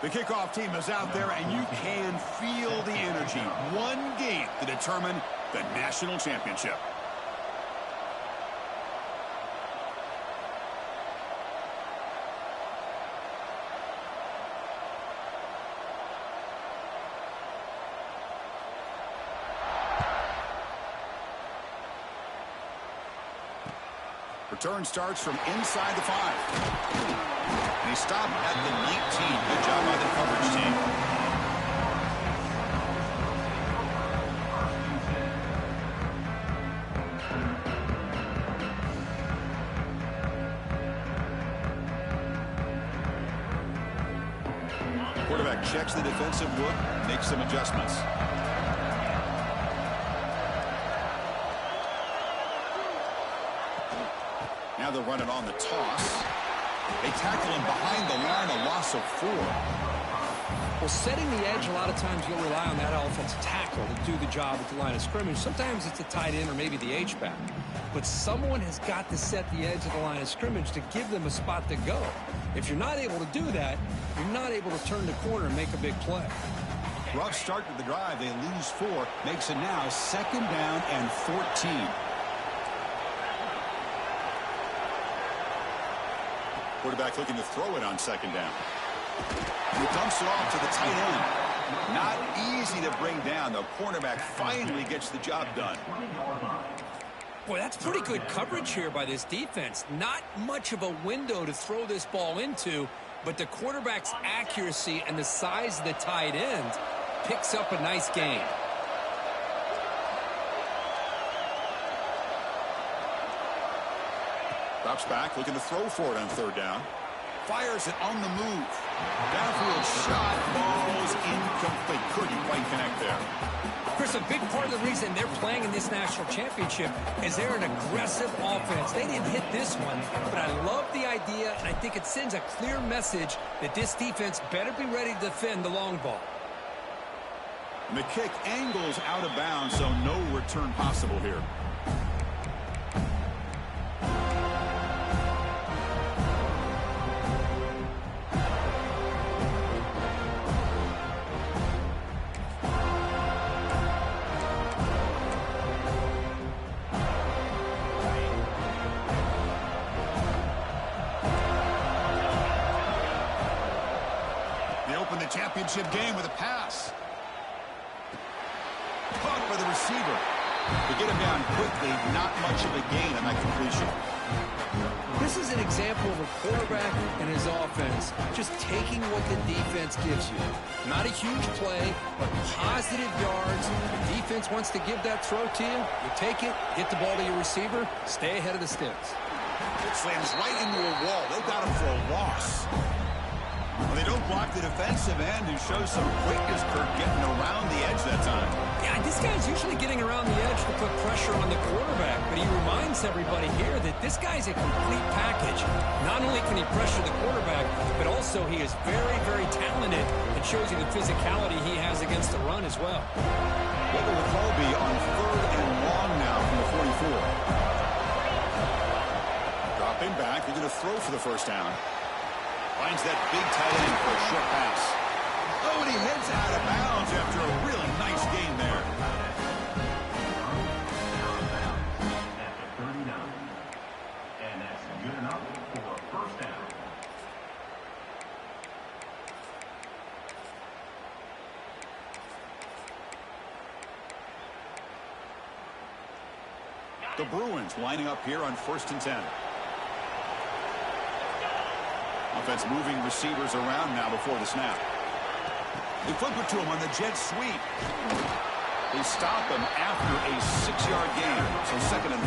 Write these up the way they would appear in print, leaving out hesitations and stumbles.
The kickoff team is out there, and you can feel the energy. One game to determine the national championship. Return starts from inside the 5. And he stopped at the 19. Good job by the coverage team. Quarterback checks the defensive look, makes some adjustments. Now they'll run it on the toss. They tackle him behind the line, a loss of 4. Well, setting the edge, a lot of times you'll rely on that offensive tackle to do the job at the line of scrimmage. Sometimes it's a tight end or maybe the H-back. But someone has got to set the edge of the line of scrimmage to give them a spot to go. If you're not able to do that, you're not able to turn the corner and make a big play. Rough start to the drive. They lose 4. Makes it now 2nd down and 14. Quarterback looking to throw it on 2nd down. He dumps it off to the tight end. Not easy to bring down. The cornerback finally gets the job done. Boy, that's pretty good coverage here by this defense. Not much of a window to throw this ball into, but the quarterback's accuracy and the size of the tight end picks up a nice gain. Drops back, looking to throw for it on 3rd down. Fires it on the move. Downfield shot, balls incomplete. Couldn't quite connect there. Chris, a big part of the reason they're playing in this national championship is they're an aggressive offense. They didn't hit this one, but I love the idea, and I think it sends a clear message that this defense better be ready to defend the long ball. And the kick angles out of bounds, so no return possible here. Championship game with a pass. Caught by the receiver. To get him down quickly, not much of a gain on that completion. This is an example of a quarterback and his offense just taking what the defense gives you. Not a huge play, but positive yards. The defense wants to give that throw to you. You take it, get the ball to your receiver, stay ahead of the sticks. It slams right into a wall. They got him for a loss. Well, they don't block the defensive end, who shows some quickness, Kirk, getting around the edge that time. Yeah, this guy's usually getting around the edge to put pressure on the quarterback, but he reminds everybody here that this guy's a complete package. Not only can he pressure the quarterback, but also he is very, very talented. It shows you the physicality he has against the run as well. What will the call be on 3rd and long now from the 44? Dropping back, they're going to throw for the 1st down. Finds that big tight end for a short pass. Oh, and he heads out of bounds after a really nice gain there. And that's good enough for a 1st down. The Bruins lining up here on 1st and 10. Offense moving receivers around now before the snap. They flip it to him on the jet sweep. They stop him after a 6-yard gain, so 2nd and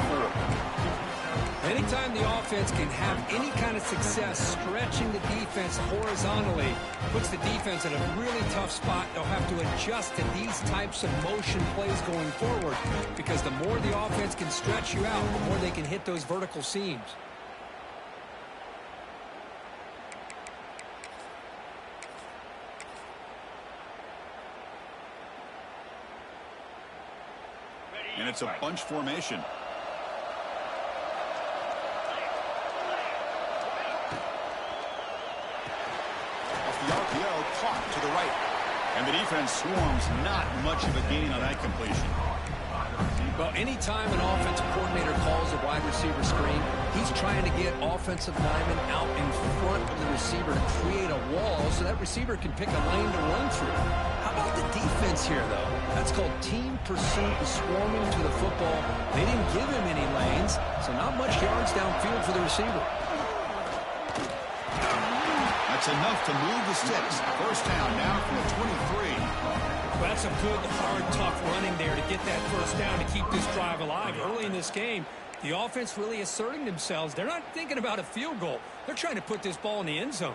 4. Anytime the offense can have any kind of success stretching the defense horizontally, puts the defense in a really tough spot. They'll have to adjust to these types of motion plays going forward, because the more the offense can stretch you out, the more they can hit those vertical seams. And it's a bunch formation. Off the RPO, caught off to the right. And the defense swarms, not much of a gain on that completion. Well, anytime an offensive coordinator calls a wide receiver screen, he's trying to get offensive linemen out in front of the receiver to create a wall so that receiver can pick a lane to run through. How about the defense here, though? That's called team pursuit and swarming to the football. They didn't give him any lanes, so not much yards downfield for the receiver. That's enough to move the sticks. First down now from the 23. Well, that's a good, hard, tough running there to get that first down to keep this drive alive. Early in this game, the offense really asserting themselves. They're not thinking about a field goal. They're trying to put this ball in the end zone.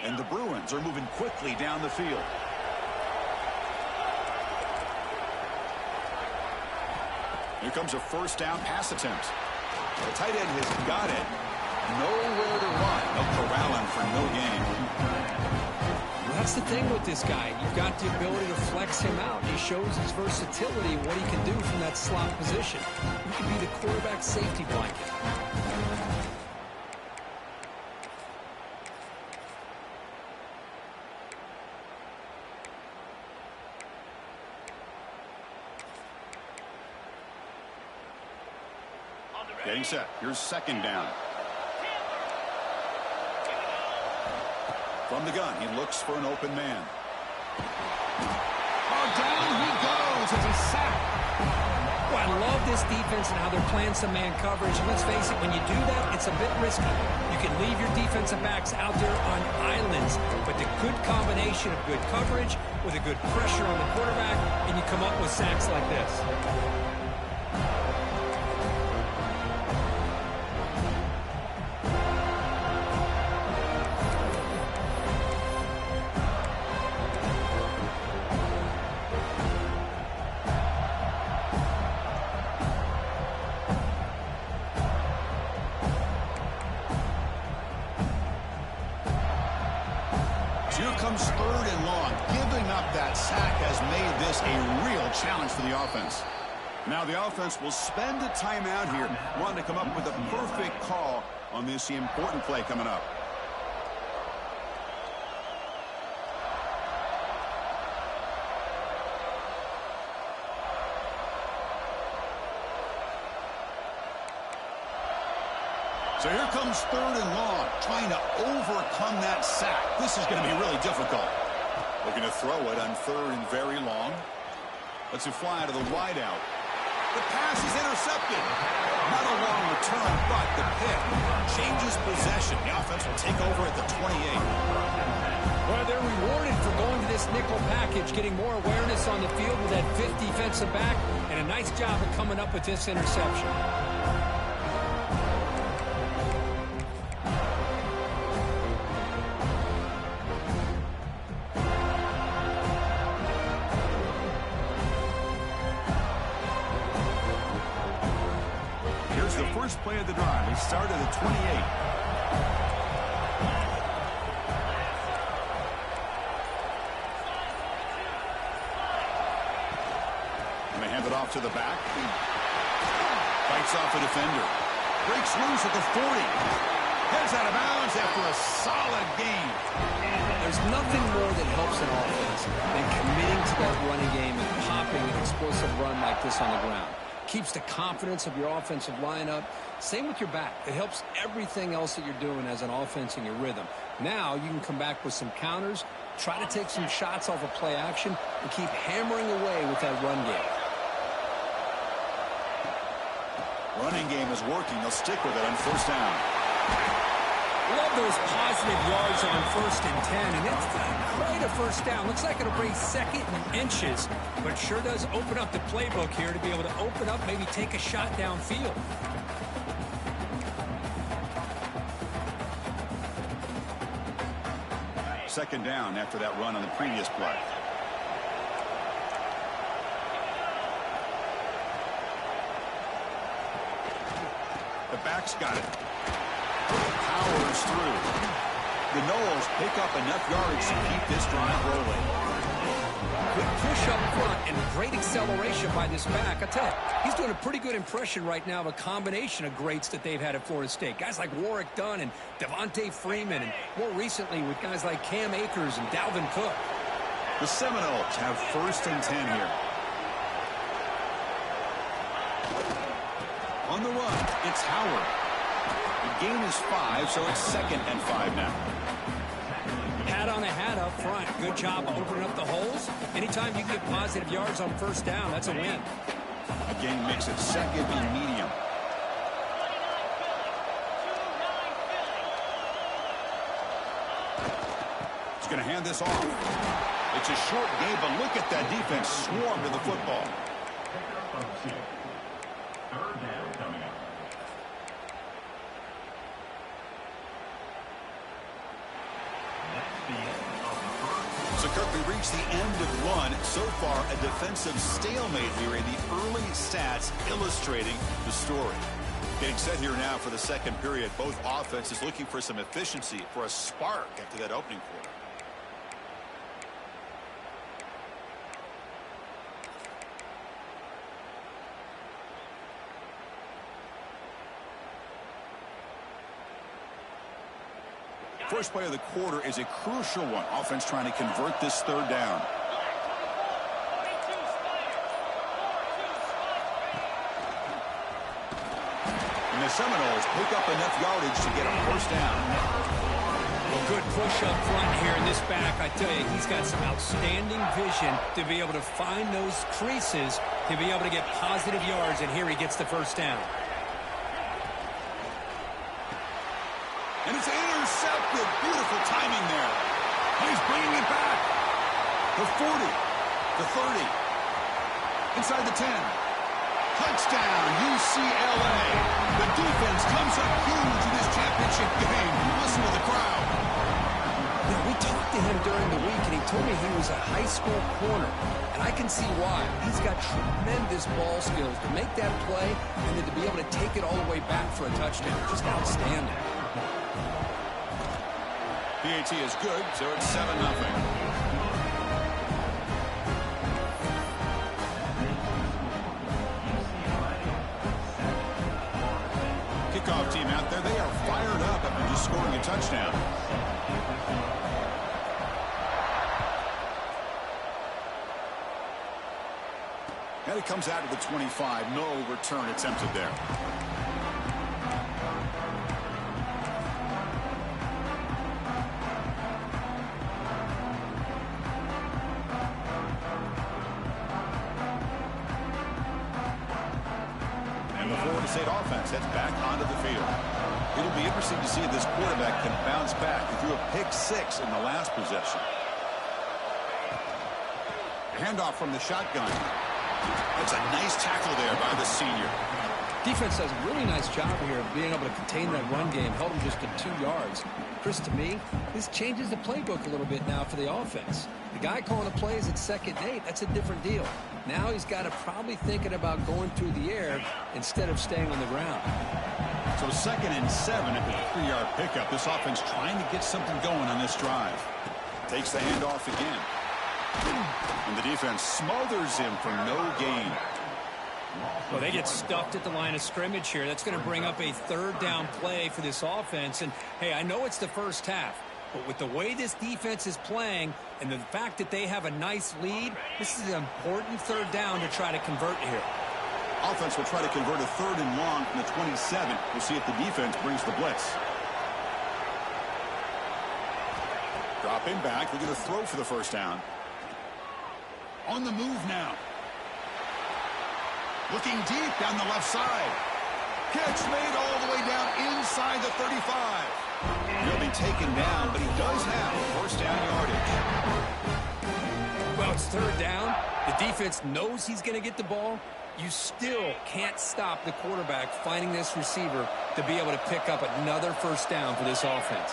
And the Bruins are moving quickly down the field. Here comes a first down pass attempt. The tight end has got it. Nowhere to run. They'll corral him for no gain. Well, that's the thing with this guy. You've got the ability to flex him out. He shows his versatility and what he can do from that slot position. He can be the quarterback safety blanket. Getting set. Here's second down. From the gun, he looks for an open man. Oh, down he goes. It's a sack. Well, I love this defense and how they're playing some man coverage. And let's face it, when you do that, it's a bit risky. You can leave your defensive backs out there on islands, but the good combination of good coverage with a good pressure on the quarterback, and you come up with sacks like this. Here comes third and long. Giving up that sack has made this a real challenge for the offense. Now the offense will spend a timeout here, wanting to come up with a perfect call on this important play coming up. So here comes third and long, trying to overcome that sack. This is going to be really difficult. Looking to throw it on third and very long. Lets it fly to the wideout. The pass is intercepted. Not a long return, but the pick changes possession. The offense will take over at the 28. Well, they're rewarded for going to this nickel package, getting more awareness on the field with that fifth defensive back, and a nice job of coming up with this interception. First play of the drive. He started at 28. And they hand it off to the back. Fights off a defender. Breaks loose at the 40. Heads out of bounds after a solid game. There's nothing more that helps an offense than committing to that running game and popping an explosive run like this on the ground. Keeps the confidence of your offensive lineup. Same with your back. It helps everything else that you're doing as an offense in your rhythm. Now you can come back with some counters, try to take some shots off of play action, and keep hammering away with that run game. Running game is working. They'll stick with it on first down. Love those positive yards on first and 10, and it's quite a first down. Looks like it'll bring second and inches, but sure does open up the playbook here to be able to open up, maybe take a shot downfield. Second down after that run on the previous play. The back's got it. Powers through. The Noles pick up enough yards to keep this drive rolling. Good push up front and great acceleration by this back. I tell you, he's doing a pretty good impression right now of a combination of greats that they've had at Florida State. Guys like Warwick Dunn and Devontae Freeman, and more recently with guys like Cam Akers and Dalvin Cook. The Seminoles have 1st and 10 here. On the run, it's Howard. The gain is 5, so it's 2nd and 5 now. Hat on a hat up front. Good job opening up the holes. Anytime you get positive yards on 1st down, that's a win. Again, makes it 2nd and medium. He's going to hand this off. It's a short game, but look at that defense swarm to the football. So, Kirk, we reached the end of one. So far, a defensive stalemate here in the early stats illustrating the story. Getting set here now for the 2nd period. Both offenses looking for some efficiency, for a spark after that opening quarter. First play of the quarter is a crucial one. Offense trying to convert this 3rd down. And the Seminoles pick up enough yardage to get a 1st down. Well, good push up front here in this back. I tell you, he's got some outstanding vision to be able to find those creases, to be able to get positive yards, and here he gets the 1st down. And it's intercepted. Beautiful timing there. He's bringing it back. The 40. The 30. Inside the 10. Touchdown, UCLA. The defense comes up huge in this championship game. Listen to the crowd. You know, we talked to him during the week, and he told me he was a high school corner. And I can see why. He's got tremendous ball skills to make that play and then to be able to take it all the way back for a touchdown. Just outstanding. PAT is good, so it's 7-0. Kickoff team out there, they are fired up after just scoring a touchdown. And it comes out to the 25. No return attempted there. State offense heads back onto the field. It'll be interesting to see if this quarterback can bounce back. He threw a pick 6 in the last possession. Handoff from the shotgun. That's a nice tackle there by the senior. Defense does a really nice job here of being able to contain that run game, held him just to 2 yards. Chris, to me, this changes the playbook a little bit now for the offense. The guy calling the plays at 2nd and 8, that's a different deal. Now he's got to probably thinking about going through the air instead of staying on the ground. So 2nd and 7 at the 3-yard pickup. This offense trying to get something going on this drive. Takes the handoff again. And the defense smothers him for no gain. Well, they get stuffed at the line of scrimmage here. That's going to bring up a 3rd down play for this offense. And, hey, I know it's the first half, but with the way this defense is playing and the fact that they have a nice lead, this is an important 3rd down to try to convert here. Offense will try to convert a 3rd and long from the 27. We'll see if the defense brings the blitz. Dropping back. They're going to throw for the 1st down. On the move now. Looking deep down the left side. Catch made all the way down inside the 35. He'll be taken down, but he does have 1st down yardage. Well, it's 3rd down. The defense knows he's going to get the ball. You still can't stop the quarterback finding this receiver to be able to pick up another 1st down for this offense.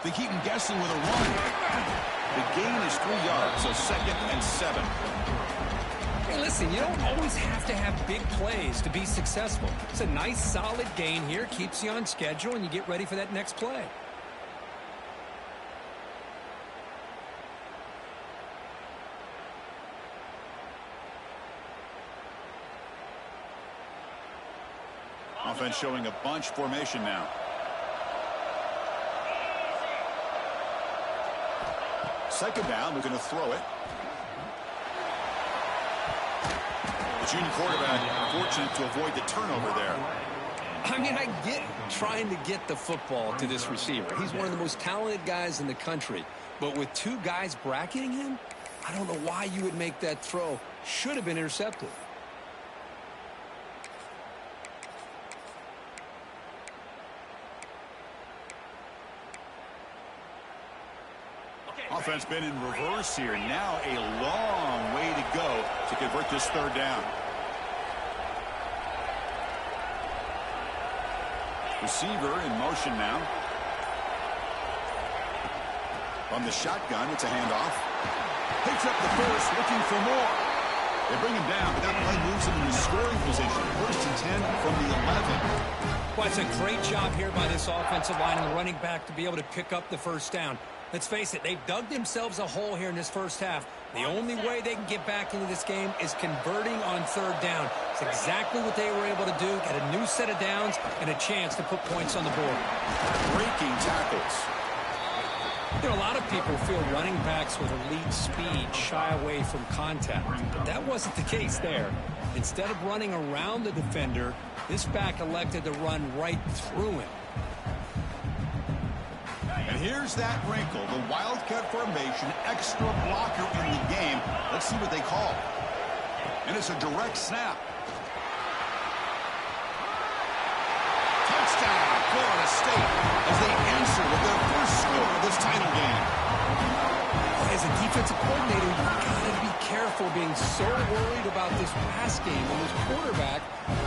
They keep him guessing with a run. The gain is 3 yards, so 2nd and 7. Hey, listen, you don't always have to have big plays to be successful. It's a nice, solid gain here. Keeps you on schedule, and you get ready for that next play. Offense showing a bunch formation now. Second down, they're going to throw it. The junior quarterback fortunate to avoid the turnover there. I mean, I get trying to get the football to this receiver. He's one of the most talented guys in the country. But with two guys bracketing him, I don't know why you would make that throw. Should have been intercepted. Offense been in reverse here. Now a long way to go to convert this third down. Receiver in motion now. From the shotgun, it's a handoff. Picks up the first, looking for more. They bring him down, but that play moves him in the scoring position. 1st and 10 from the 11. Well, it's a great job here by this offensive line and the running back to be able to pick up the first down. Let's face it, they've dug themselves a hole here in this first half. The only way they can get back into this game is converting on third down. It's exactly what they were able to do, get a new set of downs and a chance to put points on the board. Breaking tackles. You know, a lot of people feel running backs with elite speed shy away from contact, but that wasn't the case there. Instead of running around the defender, this back elected to run right through him. And here's that wrinkle, the wildcat formation, extra blocker in the game. Let's see what they call. And it's a direct snap. Touchdown, Florida State, as they answer with their first score of this title game. As a defensive coordinator, you've got to be careful being so worried about this pass game and this quarterback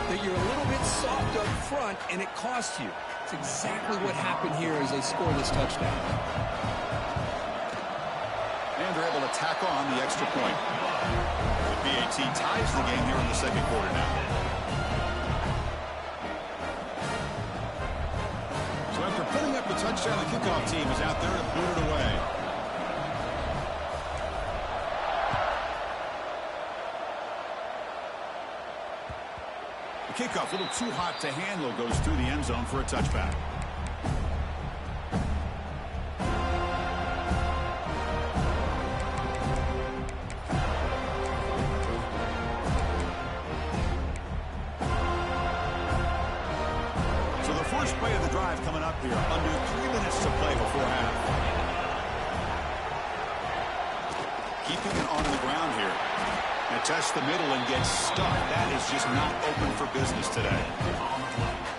that you're a little bit soft up front and it costs you. It's exactly what happened here as they score this touchdown. And they're able to tack on the extra point. The BAT ties the game here in the second quarter now. So after putting up the touchdown, the kickoff team is out there to boot it away. The kickoff, a little too hot to handle, goes through the end zone for a touchback. So the first play of the drive coming up here, under 3 minutes to play before half. Keeping it on the ground here. And test the middle and get stuck. That is just not open for business today.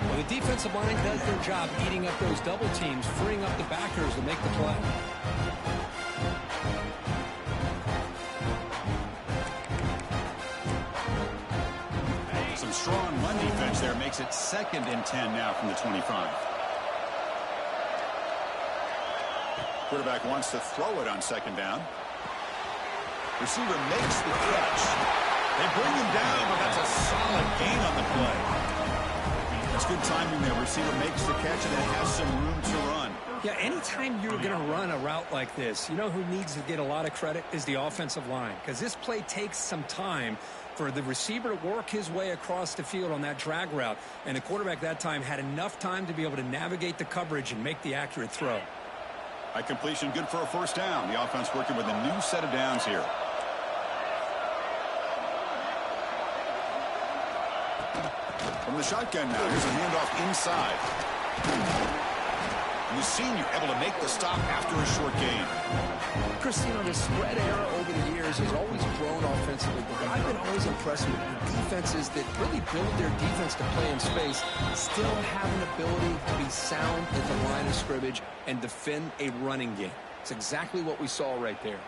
Well, the defensive line does their job eating up those double teams, freeing up the backers to make the play. Some strong run defense there makes it 2nd and 10 now from the 25. Quarterback wants to throw it on 2nd down. Receiver makes the catch. They bring him down, but that's a solid gain on the play. That's good timing there. Receiver makes the catch and then has some room to run. Yeah, anytime you're going to run a route like this, you know who needs to get a lot of credit is the offensive line. Because this play takes some time for the receiver to work his way across the field on that drag route. And the quarterback that time had enough time to be able to navigate the coverage and make the accurate throw. By completion, good for a first down. The offense working with a new set of downs here. From the shotgun now, here's a handoff inside. And the senior able to make the stop after a short gain. Chris, you know, the spread era over the years has always grown offensively, but what I've been always impressed with the defenses that really build their defense to play in space still have an ability to be sound at the line of scrimmage and defend a running game. It's exactly what we saw right there.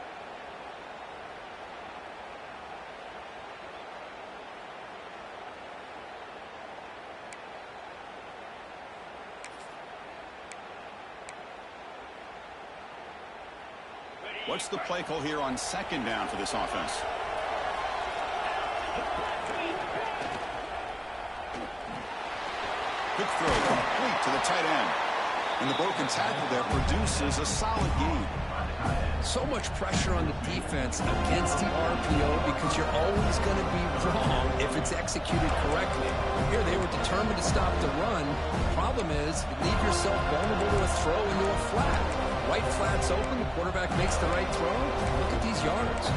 What's the play call here on 2nd down for this offense? Quick throw complete to the tight end. And the broken tackle there produces a solid gain. So much pressure on the defense against the RPO because you're always going to be wrong if it's executed correctly. Here, they were determined to stop the run. Problem is, you leave yourself vulnerable to a throw into a flat. Right flat's open, the quarterback makes the right throw. Look at these yards.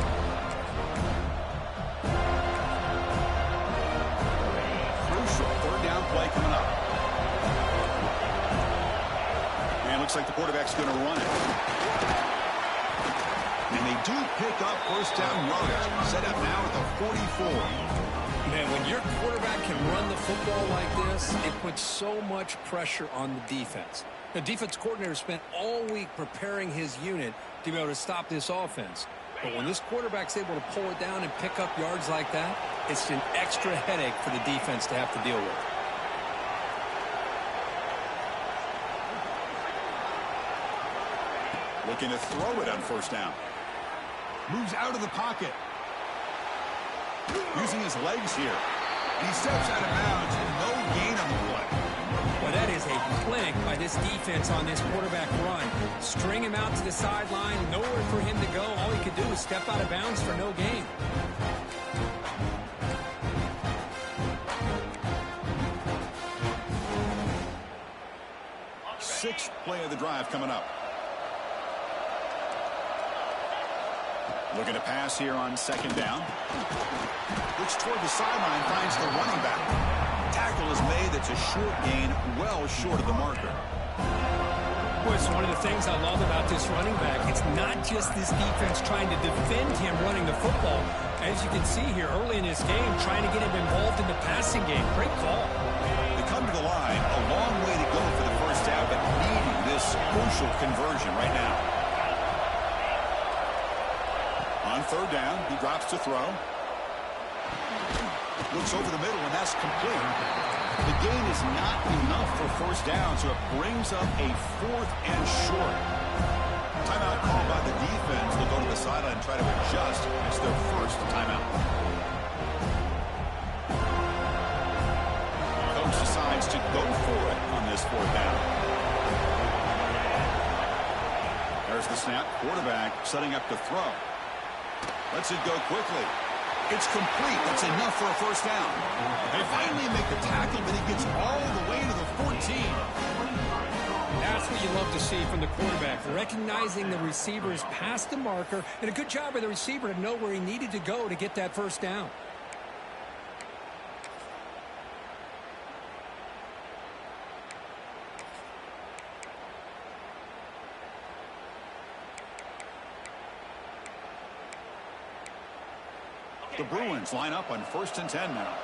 Crucial third down play coming up. And looks like the quarterback's going to run it. And they do pick up first down yardage. Set up now at the 44. Man, when your quarterback can run the football like this, it puts so much pressure on the defense. The defense coordinator spent all week preparing his unit to be able to stop this offense. But when this quarterback's able to pull it down and pick up yards like that, it's an extra headache for the defense to have to deal with. Looking to throw it on first down. Moves out of the pocket. Using his legs here. And he steps out of bounds. No gain on the play. Well, that is a clinic by this defense on this quarterback run. String him out to the sideline. Nowhere for him to go. All he could do is step out of bounds for no gain. Sixth play of the drive coming up. Looking to pass here on second down. Looks toward the sideline, finds the running back. Tackle is made. That's a short gain, well short of the marker. Boy, it's one of the things I love about this running back. It's not just this defense trying to defend him running the football. As you can see here early in this game, trying to get him involved in the passing game. Great call. They come to the line. A long way to go for the first down, but needing this crucial conversion right now. On third down, he drops to throw. Looks over the middle, and that's complete. The gain is not enough for first down, so it brings up a fourth and short. Timeout called by the defense. They'll go to the sideline and try to adjust. It's their first timeout. Coach decides to go for it on this fourth down. There's the snap. Quarterback setting up to throw. Lets it go quickly. It's complete. That's enough for a first down. They finally make the tackle, but he gets all the way to the 14. That's what you love to see from the quarterback. Recognizing the receivers past the marker, and a good job by the receiver to know where he needed to go to get that first down. The Bruins line up on 1st and 10 now.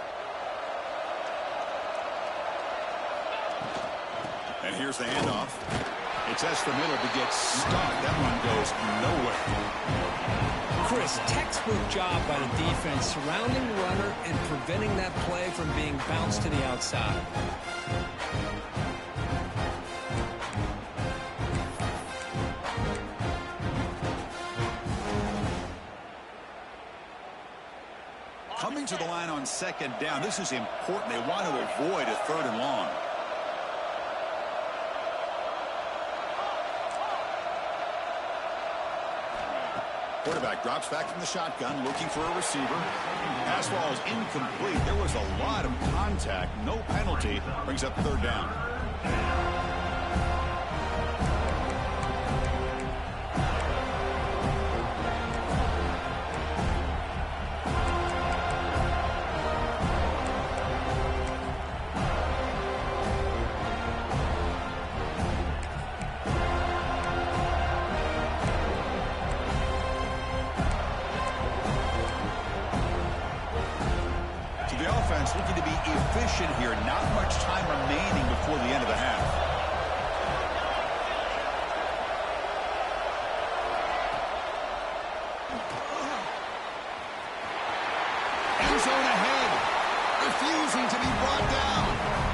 And here's the handoff. It's Esfamill to get stuck. That one goes nowhere. Chris, textbook job by the defense surrounding the runner and preventing that play from being bounced to the outside. Coming to the line on second down. This is important. They want to avoid a third and long. Quarterback drops back from the shotgun, looking for a receiver. Pass ball is incomplete. There was a lot of contact. No penalty. Brings up third down. Looking to be efficient here. Not much time remaining before the end of the half. End zone ahead. Refusing to be brought down.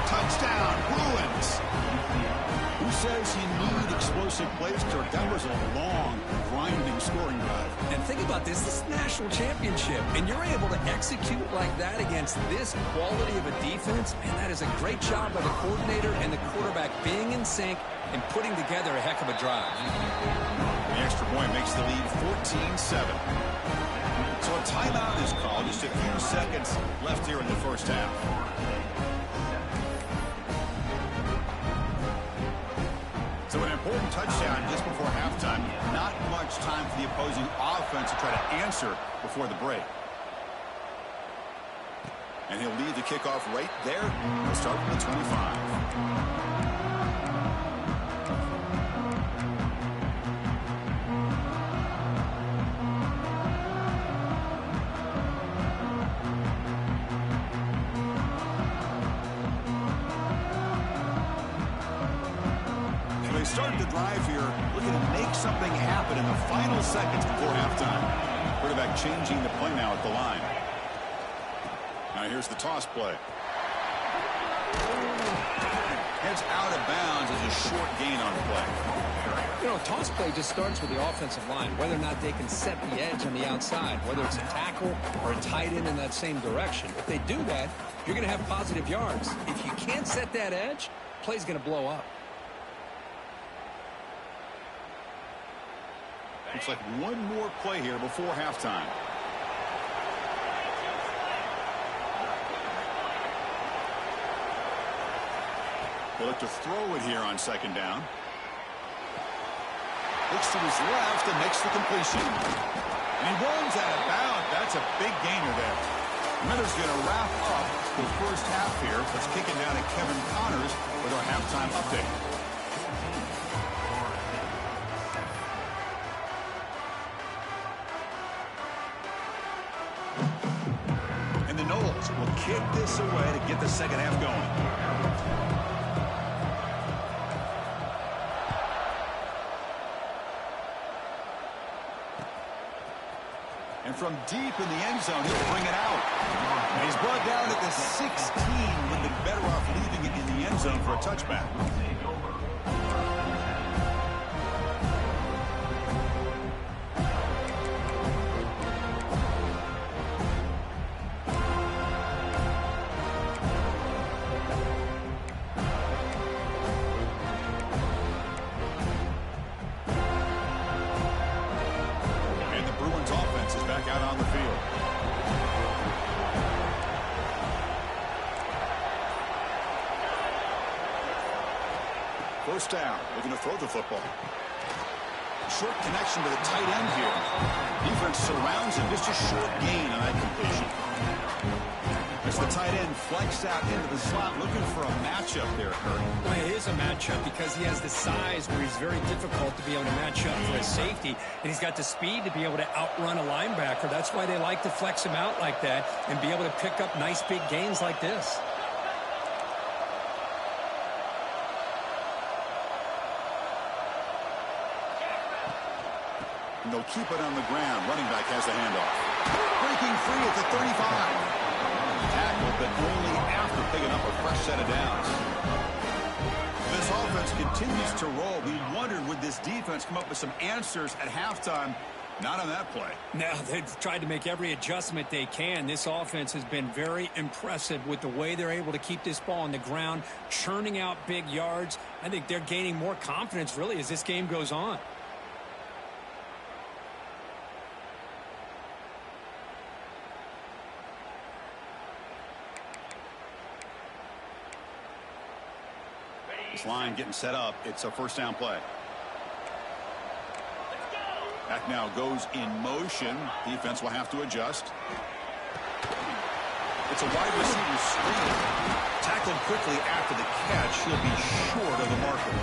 Touchdown, Bruins. Who says you need explosive plays, Kirk? That was a long, grinding scoring drive. And think about this is national championship, and you're able to execute like that against this quality of a defense, and that is a great job by the coordinator and the quarterback being in sync and putting together a heck of a drive. The extra point makes the lead 14-7. So a timeout is called. Just a few seconds left here in the first half. So an important touchdown just before halftime. Not much time for the opposing offense to try to answer before the break. And he'll lead the kickoff right there. He'll start from the 25. Start the drive here, looking to make something happen in the final seconds before halftime. Quarterback changing the play now at the line. Now here's the toss play. Heads out of bounds as a short gain on the play. You know, toss play just starts with the offensive line, whether or not they can set the edge on the outside, whether it's a tackle or a tight end in that same direction. If they do that, you're going to have positive yards. If you can't set that edge, play's going to blow up. Looks like one more play here before halftime. They'll look to throw it here on second down. Looks to his left and makes the completion. And he runs out of bounds. That's a big gainer there. Miller's going to wrap up the first half here. Let's kick it down to Kevin Connors with our halftime update. Will kick this away to get the second half going. And from deep in the end zone, he'll bring it out. And he's brought down at the 16. Would have been better off leaving it in the end zone for a touchback. First down, looking to throw the football. Short connection to the tight end here. Defense surrounds him. Just a short gain on that completion. As the tight end flex out into the slot, looking for a matchup there, Kurt. Well, it is a matchup because he has the size where he's very difficult to be able to match up for his safety, and he's got the speed to be able to outrun a linebacker. That's why they like to flex him out like that and be able to pick up nice big gains like this. And they'll keep it on the ground. Running back has the handoff. Breaking free at the 35. Tackled, but only after picking up a fresh set of downs. This offense continues to roll. We wondered, would this defense come up with some answers at halftime? Not on that play. Now, they've tried to make every adjustment they can. This offense has been very impressive with the way they're able to keep this ball on the ground, churning out big yards. I think they're gaining more confidence, really, as this game goes on. This line getting set up. It's a first down play. Back now goes in motion. Defense will have to adjust. It's a wide receiver screen. Tackled quickly after the catch. He'll be short of the marker.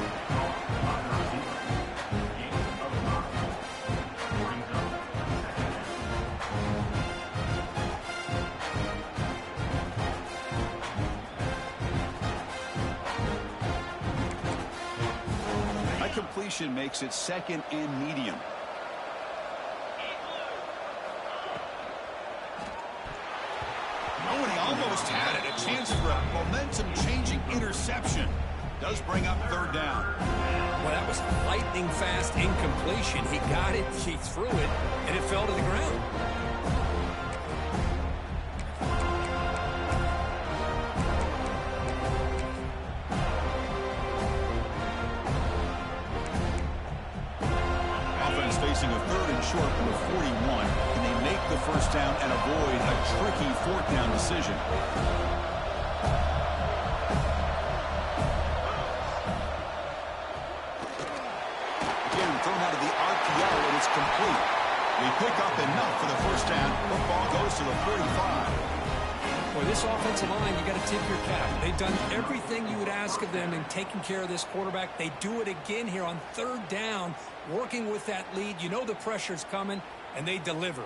Completion makes it second and medium. Oh, and he almost had it. A chance for a momentum-changing interception. Does bring up third down. Well, that was lightning fast incompletion. He got it, he threw it, and it fell to the ground. down and avoid a tricky fourth down decision. Again, thrown out of the RPO, and it's complete. They pick up enough for the first down. Football goes to the 45. Boy, this offensive line, you got to tip your cap. They've done everything you would ask of them in taking care of this quarterback. They do it again here on third down, working with that lead. You know the pressure's coming, and they deliver.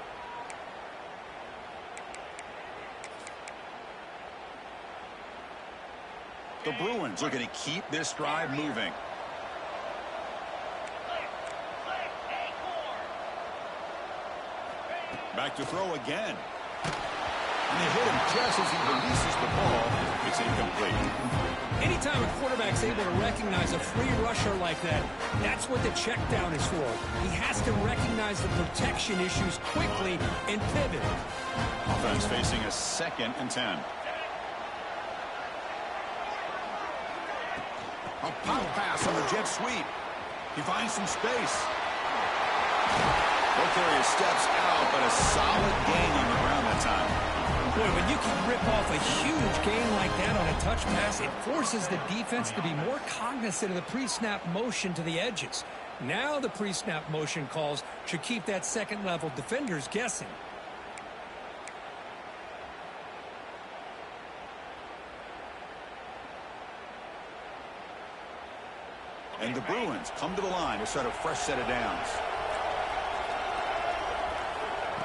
The Bruins are going to keep this drive moving. Back to throw again. And they hit him just as he releases the ball. It's incomplete. Anytime a quarterback's able to recognize a free rusher like that, that's what the check down is for. He has to recognize the protection issues quickly and pivot. Offense facing a 2nd and 10. A pop pass on the jet sweep. He finds some space. Both areas steps out, but a solid gain on the ground that time. Boy, when you can rip off a huge gain like that on a touch pass, it forces the defense to be more cognizant of the pre-snap motion to the edges. Now the pre-snap motion calls should keep that second-level defenders guessing. And the Bruins come to the line to start a fresh set of downs.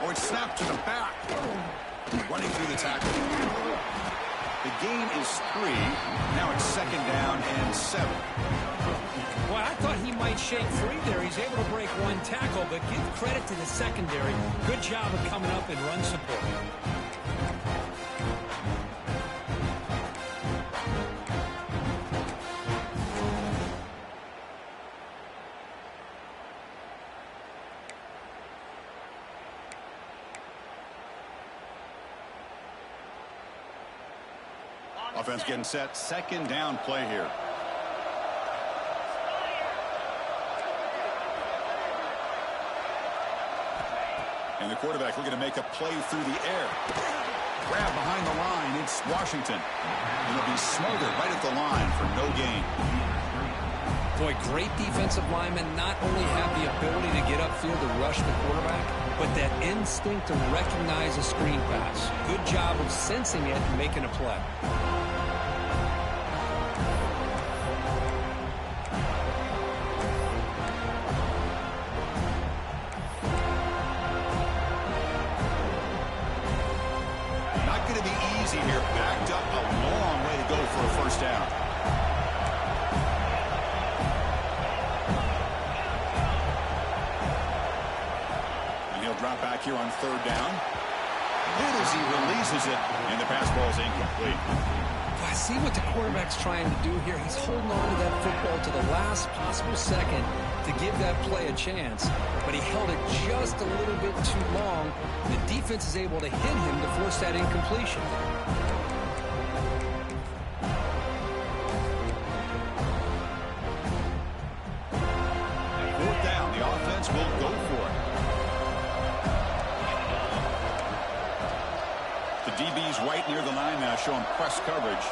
Oh, it's snapped to the back. Running through the tackle. The gain is 3. Now it's 2nd down and 7. Well, I thought he might shake free there. He's able to break one tackle, but give credit to the secondary. Good job of coming up and run support. Offense getting set. 2nd down play here. And the quarterback looking to make a play through the air. Grab behind the line. It's Washington. And they'll be smothered right at the line for no gain. Boy, great defensive linemen not only have the ability to get upfield to rush the quarterback, but that instinct to recognize a screen pass. Good job of sensing it and making a play. Not going to be easy here. Backed up a long way to go for a first down. Drop back here on 3rd down. Hit as he releases it, and the pass ball is incomplete. I see what the quarterback's trying to do here. He's holding on to that football to the last possible second to give that play a chance, but he held it just a little bit too long. The defense is able to hit him to force that incompletion. Fourth down, the offense will go for it. The DB's right near the line now, showing press coverage.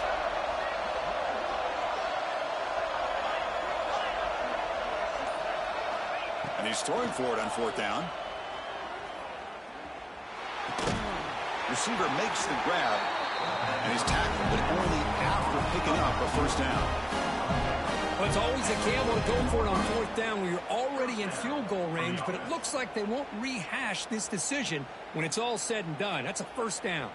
And he's throwing for it on 4th down. Receiver makes the grab, and he's tackled, but only after picking up a first down. Well, it's always a gamble to go for it on 4th down when you're already in field goal range, but it looks like they won't rehash this decision when it's all said and done. That's a first down.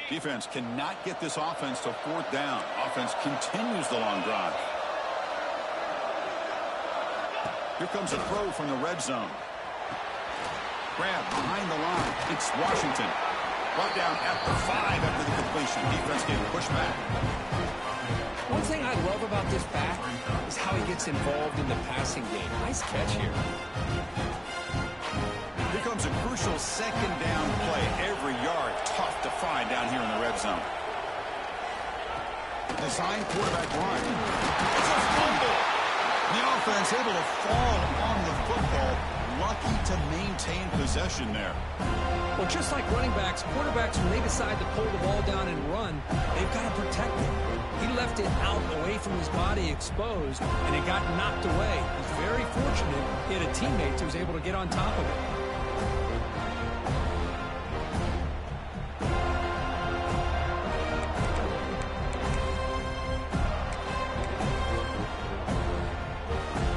Defense cannot get this offense to 4th down. Offense continues the long drive. Here comes a throw from the red zone. Grab behind the line. It's Washington. Brought down at the 5 after the completion. Defense getting pushed back. One thing I love about this back is how he gets involved in the passing game. Nice catch here. Here comes a crucial 2nd down play. Every yard tough to find down here in the red zone. design quarterback run. It's a fumble. The offense able to fall on the football. Lucky to maintain possession there. Well, just like running backs, quarterbacks, when they decide to pull the ball down and run, they've got to protect it. He left it out away from his body exposed, and it got knocked away. He's very fortunate he had a teammate who was able to get on top of it.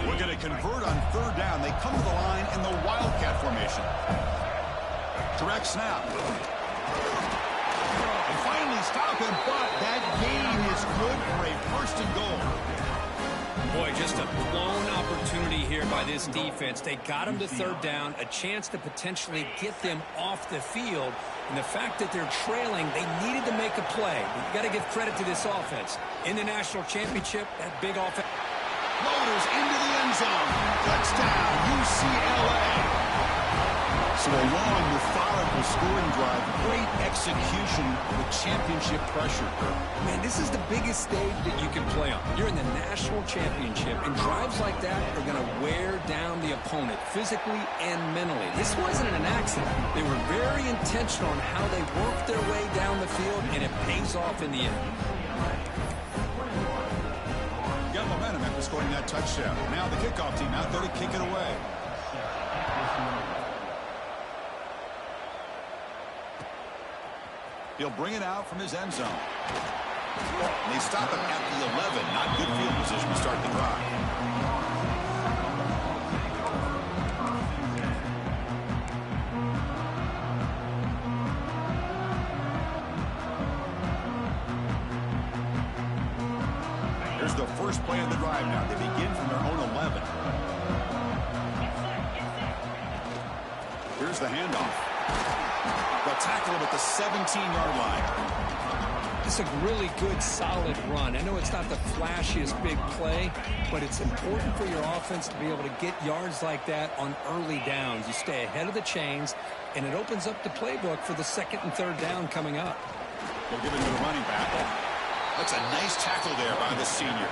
We're going to convert on third down. They come to the line in the Wildcat formation. Direct snap. And finally stop him, but that gain is good for a first and goal. Boy, just a blown opportunity here by this defense. They got him to third down, a chance to potentially get them off the field. And the fact that they're trailing, they needed to make a play. You've got to give credit to this offense. In the national championship, that big offense. Loaders into the end zone. Touchdown, UCLA. So a long, methodical scoring drive. Great execution with championship pressure. Man, this is the biggest stage that you can play on. You're in the national championship, and drives like that are going to wear down the opponent physically and mentally. This wasn't an accident. They were very intentional on how they worked their way down the field, and it pays off in the end. Got momentum after scoring that touchdown. Now the kickoff team out there to kick it away. He'll bring it out from his end zone. And they stop him at the 11. Not good field position to start the drive. Here's the first play of the drive now. They begin from their own 11. Here's the handoff. They'll tackle him at the 17-yard line. It's a really good, solid run. I know it's not the flashiest big play, but it's important for your offense to be able to get yards like that on early downs. You stay ahead of the chains, and it opens up the playbook for the second and third down coming up. They'll give it to the running back. That's a nice tackle there by the senior.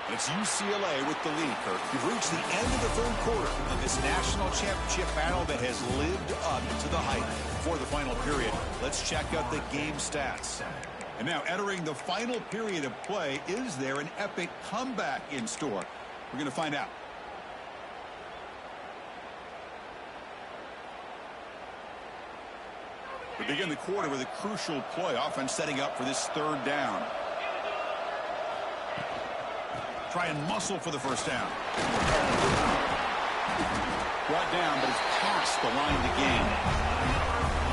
It's UCLA with the lead, Kirk. We've reached the end of the third quarter of this national championship battle that has lived up to the hype. For the final period, let's check out the game stats. And now entering the final period of play, is there an epic comeback in store? We're going to find out. We begin the quarter with a crucial play. Offense setting up for this third down. Try and muscle for the first down. Brought down, but it's past the line to gain.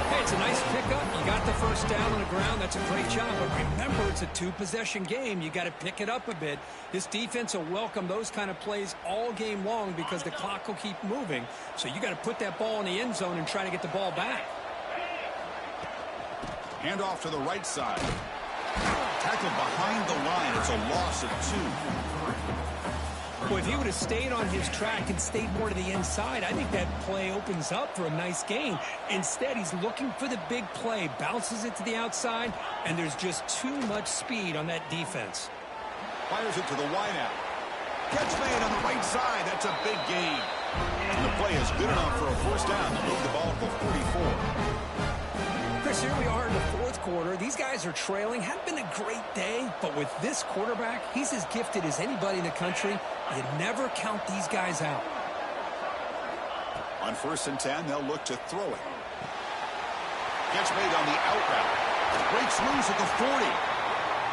Hey, it's a nice pickup. You got the first down on the ground. That's a great job. But remember, it's a two-possession game. You got to pick it up a bit. This defense will welcome those kind of plays all game long because the clock will keep moving. So you got to put that ball in the end zone and try to get the ball back. Hand off to the right side. Tackled behind the line. It's a loss of 2. Well, if he would have stayed on his track and stayed more to the inside, I think that play opens up for a nice gain. Instead, he's looking for the big play, bounces it to the outside, and there's just too much speed on that defense. Fires it to the wideout. Catch made on the right side. That's a big gain. And the play is good enough for a first down to move the ball to the 44. Chris, here we are in the fourth quarter. These guys are trailing. Hadn't been a great day, but with this quarterback, he's as gifted as anybody in the country. You never count these guys out. On 1st and 10, they'll look to throw it. Catch made on the out route. Breaks loose at the 40.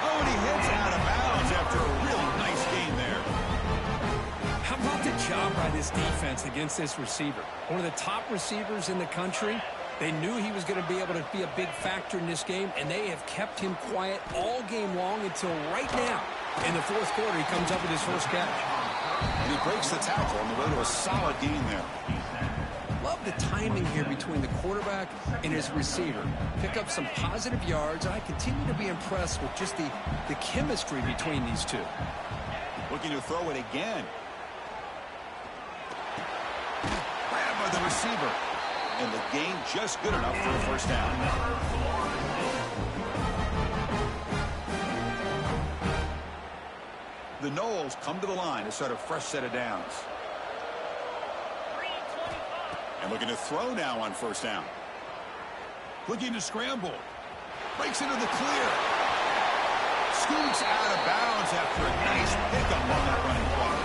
Oh, and he hits out of bounds after a really nice gain there. How about the job by this defense against this receiver? One of the top receivers in the country. They knew he was going to be able to be a big factor in this game, and they have kept him quiet all game long until right now. In the fourth quarter, he comes up with his first catch. And he breaks the tackle on the way to a solid gain there. Love the timing here between the quarterback and his receiver. Pick up some positive yards, and I continue to be impressed with just the chemistry between these two. We'll Looking to throw it again. Grabbed by the receiver. And the gain just good enough for a first down. The Noles come to the line to start a fresh set of downs. And looking to throw now on first down. Looking to scramble. Breaks into the clear. Scoots out of bounds after a nice pickup on that running play.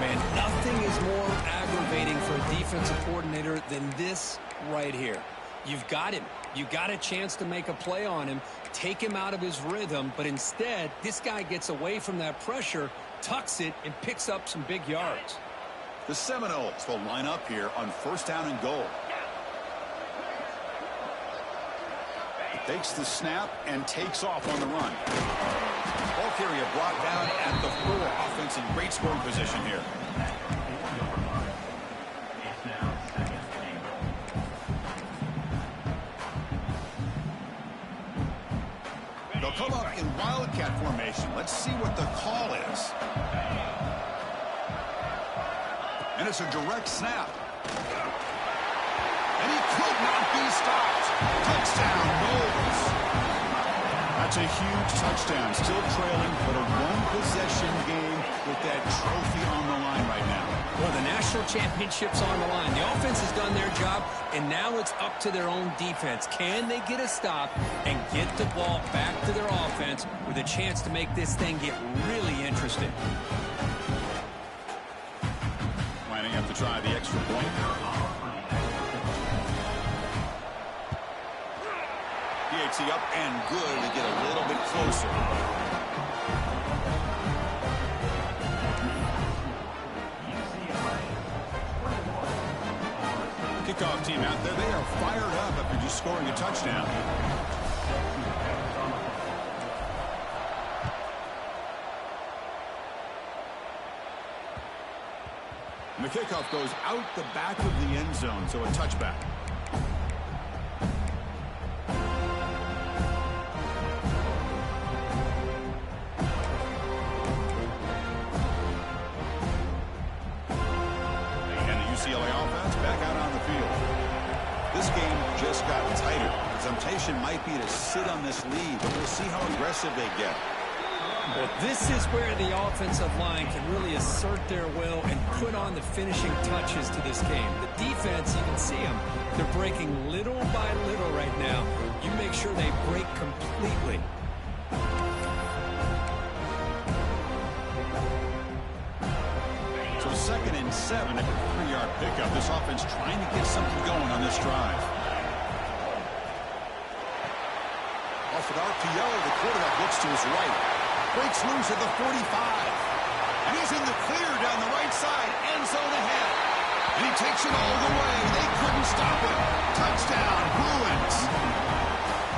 Man, nothing is more aggravating for a defensive coordinator than this right here. You've got him. You got a chance to make a play on him, take him out of his rhythm, but instead, this guy gets away from that pressure, tucks it, and picks up some big yards. The Seminoles will line up here on first down and goal. Takes the snap and takes off on the run. Ball carrier brought down at the 4. Offense in great scoring position here. They'll come up in wildcat formation. Let's see what the call is. And it's a direct snap. And he could not be stopped. Touchdown, Noles. That's a huge touchdown. Still trailing, but a one-possession game with that trophy on the line right now. Well, the national championship's on the line. The offense has done their job, and now it's up to their own defense. Can they get a stop and get the ball back to their offense with a chance to make this thing get really interesting? Lining up to try the extra point. PAT up and good to get a little bit closer. Kickoff team out there. They are fired up after just scoring a touchdown. And the kickoff goes out the back of the end zone, so a touchback. UCLA offense back out on the field. This game just got tighter. The temptation might be to sit on this lead, but we'll see how aggressive they get. Well, this is where the offensive line can really assert their will and put on the finishing touches to this game. The defense, you can see them. They're breaking little by little right now. You make sure they break completely. So 2nd and 7 at the 3-yard pickup. This offense trying to get something going on this drive. Off an RPO, the quarterback looks to his right. Breaks loose at the 45. And he's in the clear down the right side. End zone ahead. And he takes it all the way. They couldn't stop it. Touchdown, Bruins.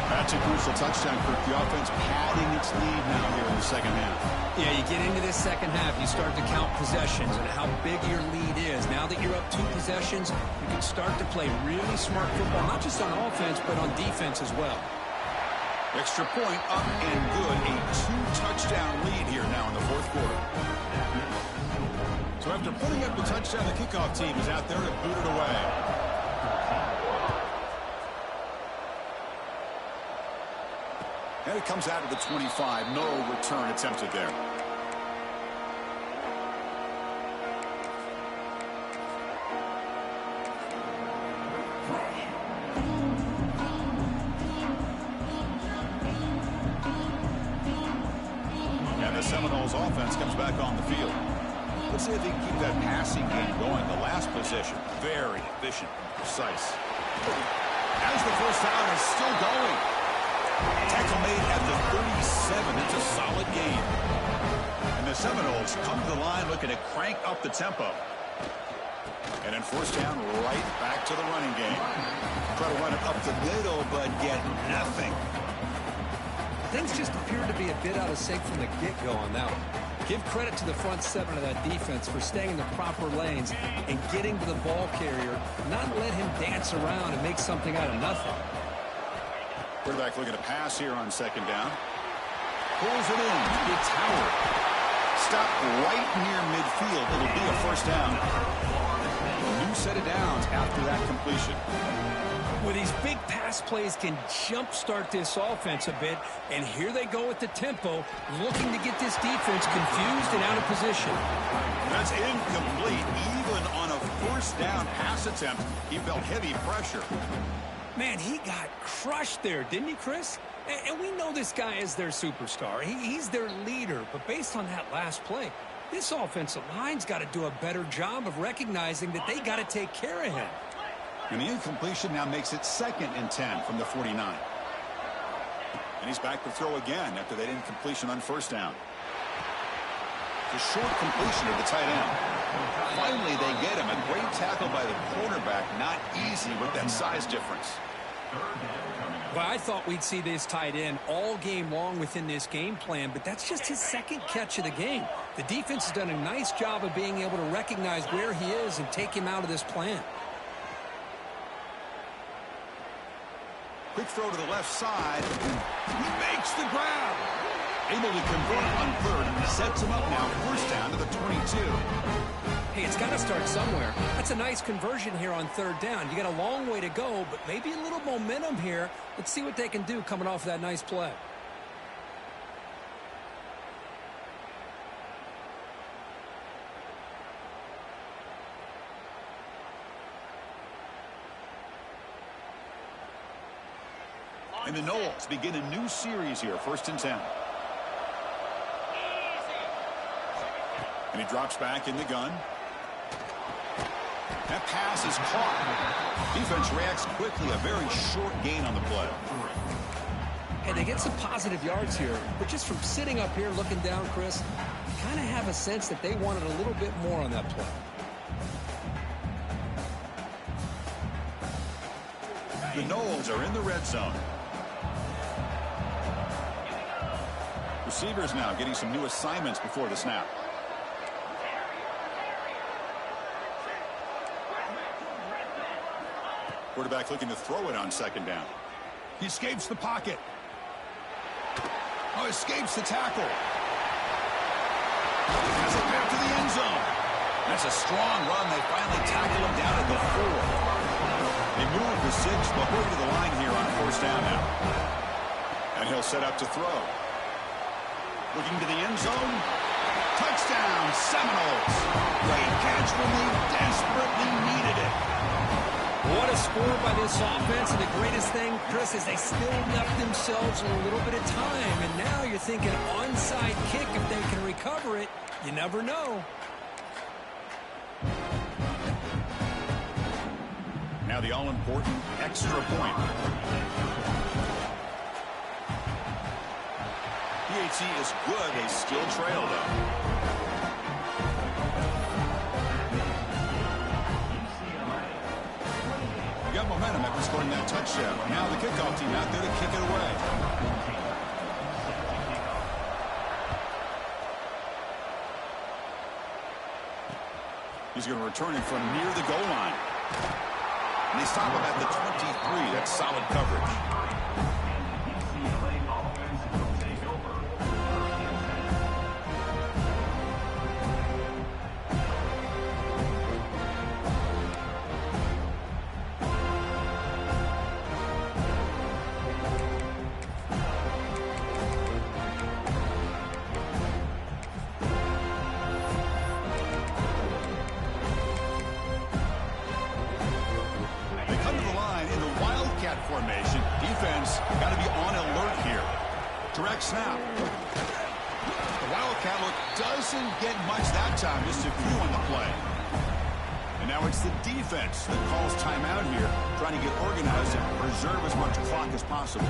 That's a crucial touchdown, Kirk. The offense padding its lead now here in the second half. Yeah, you get into this second half, you start to count possessions and how big your lead is. Now that you're up 2 possessions, you can start to play really smart football, not just on offense, but on defense as well. Extra point up and good. A 2-touchdown lead here now in the 4th quarter. So after putting up the touchdown, the kickoff team is out there to boot it away. And it comes out of the 25. No return attempted there. And the Seminoles offense comes back on the field. Let's see if they can keep that passing game going. The last possession, very efficient and precise. As the first down is still going. Tackle made at the 37. It's a solid game. And the Seminoles come to the line looking to crank up the tempo. And then first down, right back to the running game. Try to run it up the middle, but get nothing. Things just appear to be a bit out of sync from the get-go on that one. Give credit to the front 7 of that defense for staying in the proper lanes and getting to the ball carrier, not let him dance around and make something out of nothing. Quarterback looking to pass here on 2nd down. Pulls it in. It's Howard. Stopped right near midfield. It'll be a first down. A new set of downs after that completion. Well, these big pass plays can jumpstart this offense a bit, and here they go at the tempo, looking to get this defense confused and out of position. That's incomplete. Even on a first down pass attempt, he felt heavy pressure. Man, he got crushed there, didn't he, Chris? And we know this guy is their superstar. He's their leader, but based on that last play, this offensive line's got to do a better job of recognizing that they got to take care of him. And the incompletion now makes it 2nd and 10 from the 49. And he's back to throw again after that incompletion on first down. The short completion of the tight end. Finally, they get him. A great tackle by the quarterback. Not easy with that size difference. Well, I thought we'd see this tight end all game long within this game plan, but that's just his 2nd catch of the game. The defense has done a nice job of being able to recognize where he is and take him out of this plan. Quick throw to the left side. He makes the grab. Able to convert on 3rd. Sets him up now. First down to the 22. Hey, it's got to start somewhere. That's a nice conversion here on 3rd down. You got a long way to go, but maybe a little momentum here. Let's see what they can do coming off that nice play. And the Knowles begin a new series here, 1st and 10. And he drops back in the gun. That pass is caught. Defense reacts quickly. A very short gain on the play. Hey, they get some positive yards here, but just from sitting up here looking down, Chris, you kind of have a sense that they wanted a little bit more on that play. The Knowles are in the red zone. Receivers now getting some new assignments before the snap. Quarterback looking to throw it on 2nd down. He escapes the pocket. Oh, escapes the tackle. Has it back to the end zone. That's a strong run. They finally tackle him down at the 4. They move the 6, but hurry to the line here on 1st down now. And he'll set up to throw. Looking to the end zone. Touchdown, Seminoles. Great catch when they desperately needed it. What a score by this offense, and the greatest thing, Chris, is they still left themselves a little bit of time, and now you're thinking onside kick if they can recover it. You never know. Now the all-important extra point. PAT is good. They still trail, though. Got momentum after scoring that touchdown. Now the kickoff team out there to kick it away. He's going to return it from near the goal line. And they stop him at the 23. That's solid coverage. Formation. Defense got to be on alert here. Direct snap. The Wildcat look doesn't get much that time. Just a few on the play. And now it's the defense that calls timeout here, trying to get organized and preserve as much clock as possible.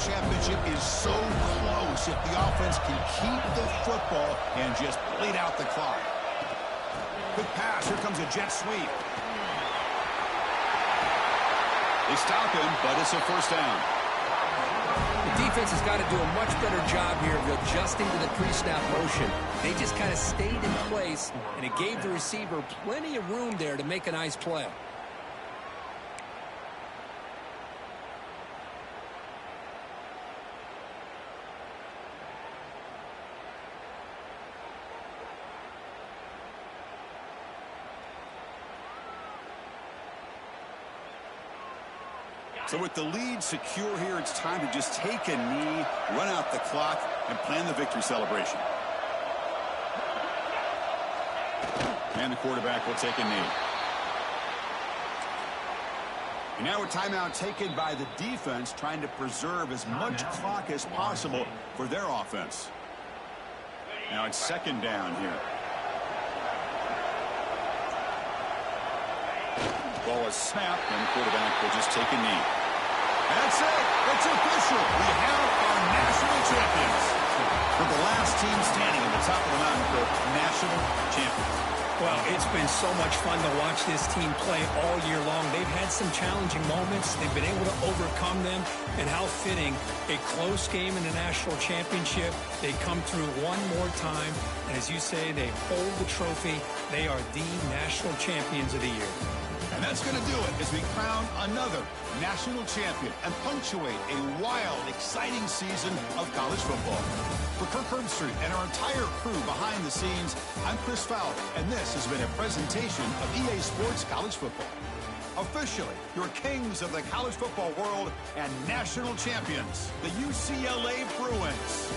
Championship is so close if the offense can keep the football and just bleed out the clock. Good pass. Here comes a jet sweep. They stop him, but it's a first down. The defense has got to do a much better job here of adjusting to the pre-snap motion. They just kind of stayed in place, and it gave the receiver plenty of room there to make a nice play. So with the lead secure here, it's time to just take a knee, run out the clock, and plan the victory celebration. And the quarterback will take a knee. And now a timeout taken by the defense, trying to preserve as much clock as possible for their offense. Now it's second down here. Ball is snapped, and the quarterback will just take a knee. That's it. It's official. We have our national champions. For the last team standing at the top of the mountain for national champions. Well, it's been so much fun to watch this team play all year long. They've had some challenging moments. They've been able to overcome them. And how fitting, a close game in the national championship. They come through one more time. And as you say, they hold the trophy. They are the national champions of the year. And that's going to do it as we crown another national champion and punctuate a wild, exciting season of college football. For Kirk Herbstreit and our entire crew behind the scenes, I'm Chris Fowler, and this has been a presentation of EA Sports College Football. Officially, your kings of the college football world and national champions, the UCLA Bruins.